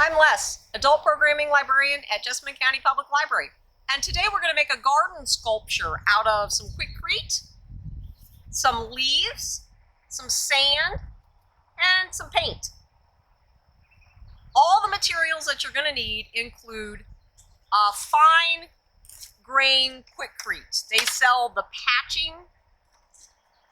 I'm Les, Adult Programming Librarian at Jessamine County Public Library. And today we're going to make a garden sculpture out of some Quikrete, some leaves, some sand, and some paint. All the materials that you're going to need include fine grain Quikrete. They sell the patching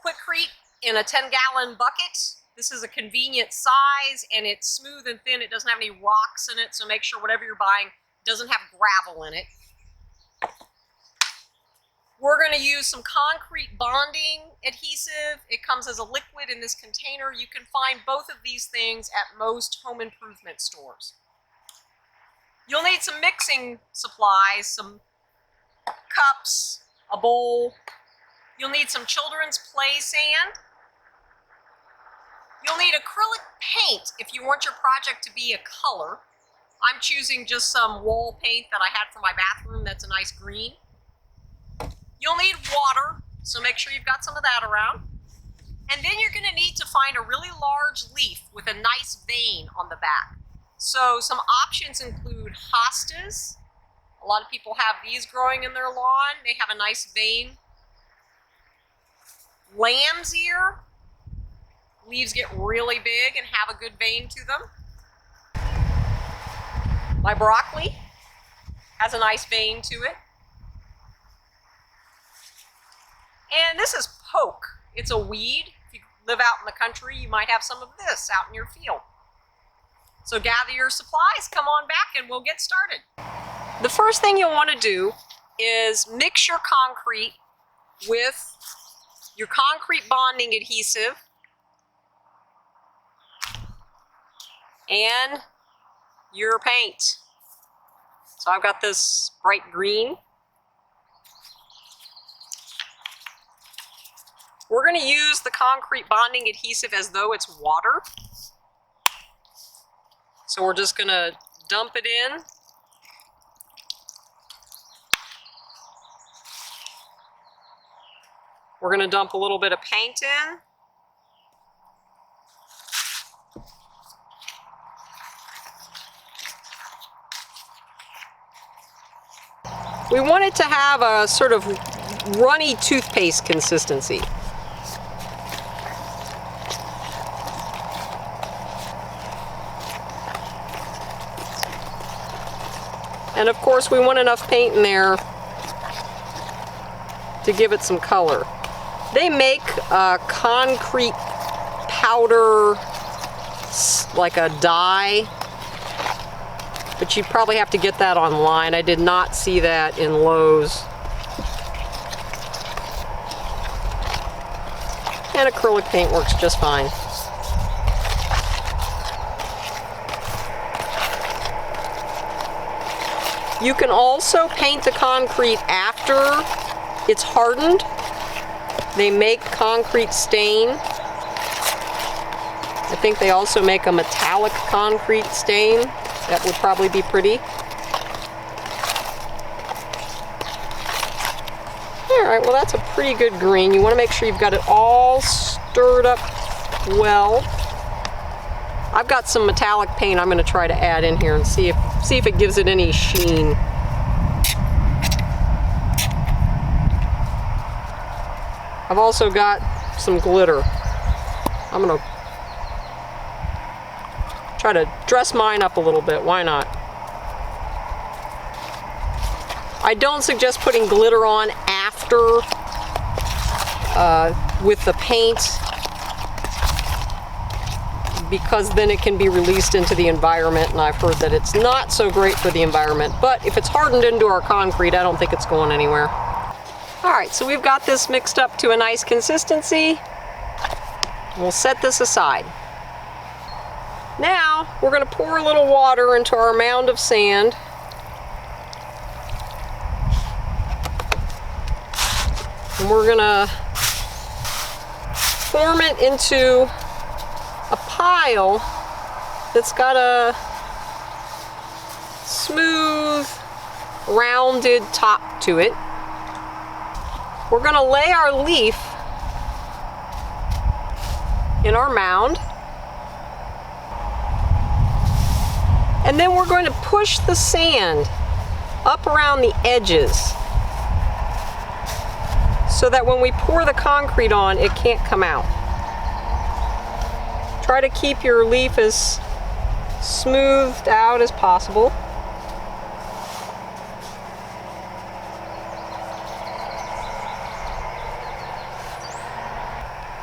Quikrete in a 10-gallon bucket. This is a convenient size and it's smooth and thin. It doesn't have any rocks in it, so make sure whatever you're buying doesn't have gravel in it. We're going to use some concrete bonding adhesive. It comes as a liquid in this container. You can find both of these things at most home improvement stores. You'll need some mixing supplies, some cups, a bowl. You'll need some children's play sand. You'll need acrylic paint if you want your project to be a color. I'm choosing just some wall paint that I had for my bathroom that's a nice green. You'll need water, so make sure you've got some of that around. And then you're going to need to find a really large leaf with a nice vein on the back. So some options include hostas. A lot of people have these growing in their lawn. They have a nice vein. Lamb's ear. Leaves get really big and have a good vein to them. My broccoli has a nice vein to it. And this is poke. It's a weed. If you live out in the country, you might have some of this out in your field. So gather your supplies, come on back, and we'll get started. The first thing you'll want to do is mix your concrete with your concrete bonding adhesive and your paint. So I've got this bright green. We're going to use the concrete bonding adhesive as though it's water. So we're just going to dump it in. We're going to dump a little bit of paint in. We want it to have a sort of runny toothpaste consistency. And of course we want enough paint in there to give it some color. They make concrete powder, like a dye, but you probably have to get that online. I did not see that in Lowe's. And acrylic paint works just fine. You can also paint the concrete after it's hardened. They make concrete stain. I think they also make a metallic concrete stain. That would probably be pretty. Alright, well that's a pretty good green. You want to make sure you've got it all stirred up well. I've got some metallic paint I'm going to try to add in here and see if it gives it any sheen. I've also got some glitter. I'm going to try to dress mine up a little bit. Why not? I don't suggest putting glitter on after with the paint, because then it can be released into the environment, and I've heard that it's not so great for the environment. But if it's hardened into our concrete, I don't think it's going anywhere. Alright, so we've got this mixed up to a nice consistency. We'll set this aside. Now, we're going to pour a little water into our mound of sand. And we're going to form it into a pile that's got a smooth, rounded top to it. We're going to lay our leaf in our mound. And then we're going to push the sand up around the edges so that when we pour the concrete on, it can't come out. Try to keep your leaf as smoothed out as possible.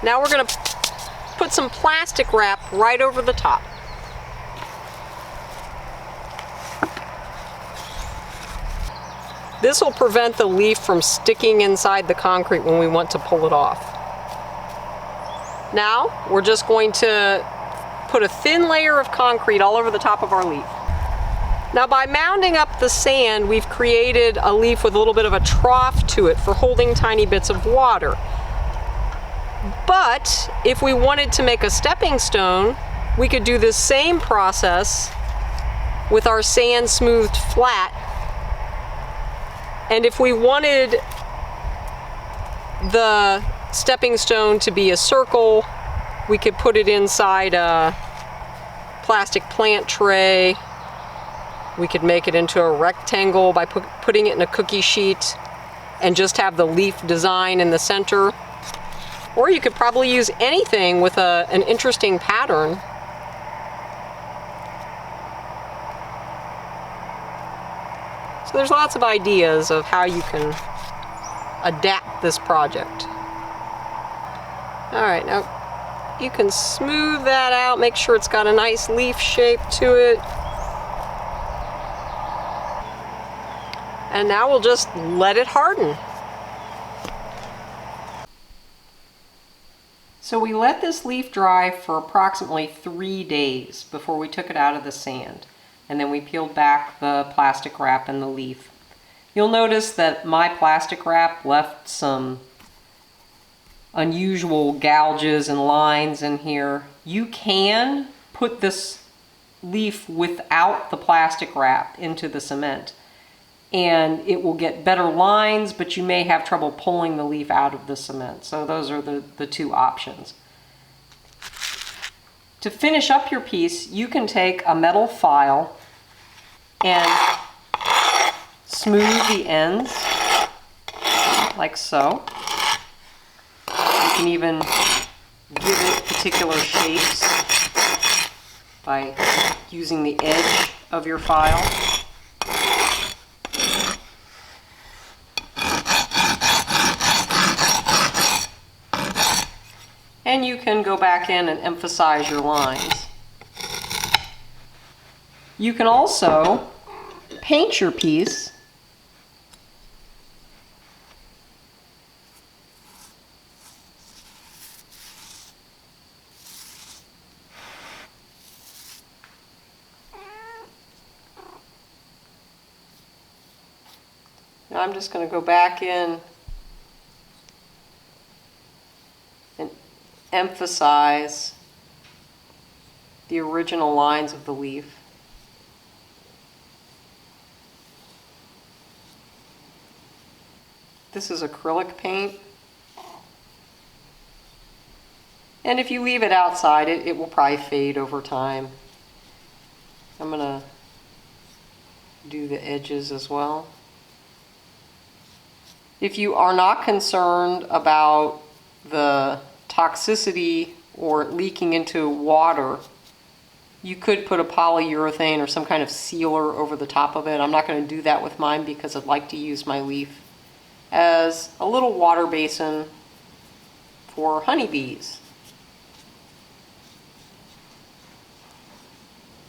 Now we're going to put some plastic wrap right over the top. This will prevent the leaf from sticking inside the concrete when we want to pull it off. Now we're just going to put a thin layer of concrete all over the top of our leaf. Now by mounding up the sand, we've created a leaf with a little bit of a trough to it for holding tiny bits of water. But if we wanted to make a stepping stone, we could do this same process with our sand smoothed flat. And if we wanted the stepping stone to be a circle, we could put it inside a plastic plant tray. We could make it into a rectangle by putting it in a cookie sheet and just have the leaf design in the center. Or you could probably use anything with an interesting pattern. So there's lots of ideas of how you can adapt this project. All right, now you can smooth that out, make sure it's got a nice leaf shape to it. And now we'll just let it harden. So we let this leaf dry for approximately 3 days before we took it out of the sand. And then we peeled back the plastic wrap and the leaf. You'll notice that my plastic wrap left some unusual gouges and lines in here. You can put this leaf without the plastic wrap into the cement, and it will get better lines, but you may have trouble pulling the leaf out of the cement. So those are the two options. To finish up your piece, you can take a metal file and smooth the ends like so. You can even give it particular shapes by using the edge of your file. And you can go back in and emphasize your lines. You can also paint your piece Now I'm just going to go back in and emphasize the original lines of the leaf. This is acrylic paint. And if you leave it outside, it will probably fade over time. I'm going to do the edges as well. If you are not concerned about the toxicity or leaking into water, you could put a polyurethane or some kind of sealer over the top of it. I'm not going to do that with mine because I'd like to use my leaf as a little water basin for honeybees.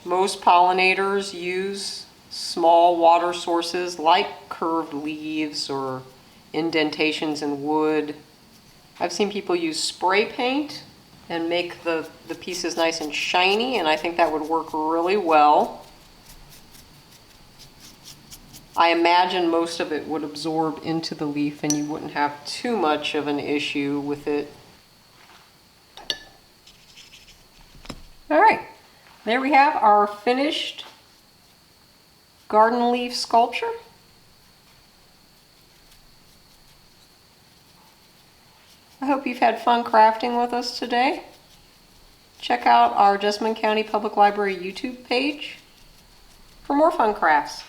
Most pollinators use small water sources like curved leaves or indentations in wood. I've seen people use spray paint and make the pieces nice and shiny, and I think that would work really well. I imagine most of it would absorb into the leaf and you wouldn't have too much of an issue with it. All right, there we have our finished garden leaf sculpture. I hope you've had fun crafting with us today. Check out our Jessamine County Public Library YouTube page for more fun crafts.